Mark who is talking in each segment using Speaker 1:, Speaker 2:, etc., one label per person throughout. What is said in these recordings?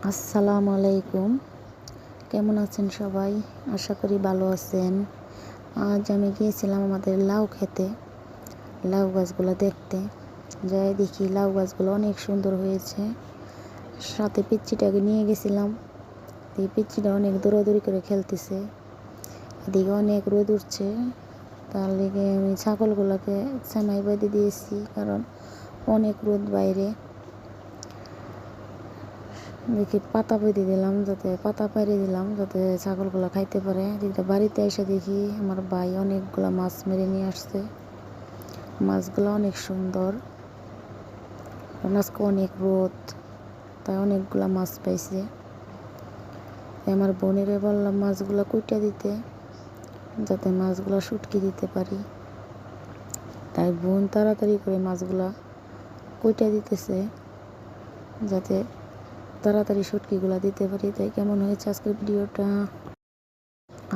Speaker 1: আসসালামু আলাইকুম। কেমন আছেন সবাই? আশা করি ভালো আছেন। আজ আমি গিয়েছিলাম আমাদের লাউ খেতে, লাউ গাছগুলো দেখতে। যাই দেখি লাউ গাছগুলো অনেক সুন্দর হয়েছে। সাথে পিচ্চিটাকে নিয়ে গেছিলাম। এই পিচ্চিটা অনেক দৌড়াদৌড়ি করে খেলতেছে। এদিকে অনেক রোদ উঠছে, তার লেগে আমি ছাগলগুলোকে সেমাই বেঁধে দিয়েছি, কারণ অনেক রোদ বাইরে। দেখি পাতা বেঁধে দিলাম, পাতা পাইরে দিলাম যাতে ছাগলগুলো খাইতে পারে। এদিকে বাড়িতে এসে দেখি আমার ভাই অনেকগুলো মাছ মেরে নিয়ে আসছে। মাছগুলো অনেক সুন্দর, আজকে অনেক রোদ, তাই অনেকগুলো মাছ পাইছে। আমার বোনেরে বললাম মাছগুলো কুইটা দিতে, যাতে মাছগুলো শুটকি দিতে পারি। তাই বোন তাড়াতাড়ি করে মাছগুলা কুইটা দিতেছে, যাতে তাড়াতাড়ি শুটকিগুলো দিতে পারি। তাই কেমন হয়েছে আজকের ভিডিওটা?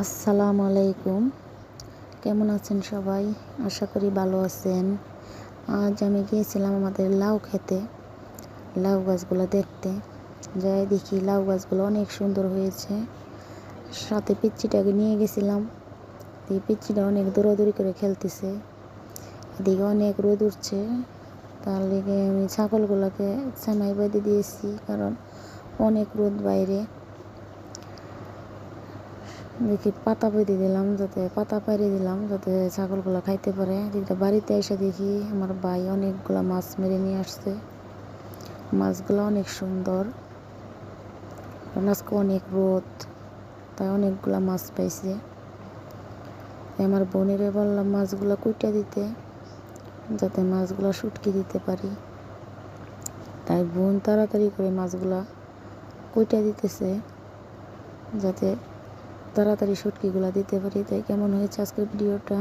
Speaker 1: আসসালামু আলাইকুম। কেমন আছেন সবাই? আশা করি ভালো আছেন। আজ আমি গিয়েছিলাম আমাদের লাউ খেতে, লাউ গাছগুলো দেখতে। যাই দেখি লাউ গাছগুলো অনেক সুন্দর হয়েছে। সাথে পিচ্চিটাকে নিয়ে গেছিলাম। এই পিচ্চিটা অনেক দৌড়াদৌড়ি করে খেলতেছে। এদিকে অনেক রোদ উঠছে, তার লেগে আমি ছাগলগুলোকে সেমাই বেঁধে দিয়েছি, কারণ অনেক রোদ বাইরে। দেখি পাতা বেঁধে দিলাম, পাতা পাইরে দিলাম যাতে ছাগলগুলো খাইতে পারে। এদিকে বাড়িতে এসে দেখি আমার ভাই অনেকগুলো মাছ মেরে নিয়ে আসছে। মাছগুলো অনেক সুন্দর, আজকে অনেক রোদ, তাই অনেকগুলো মাছ পাইছে। আমার বোনেরে বললাম মাছগুলো কুইটা দিতে, যাতে মাছগুলো শুটকি দিতে পারি। তাই বোন তাড়াতাড়ি করে মাছগুলা কুইটা দিতেছে, যাতে তাড়াতাড়ি শুটকিগুলো দিতে পারি। তাই কেমন হয়েছে আজকের ভিডিওটা?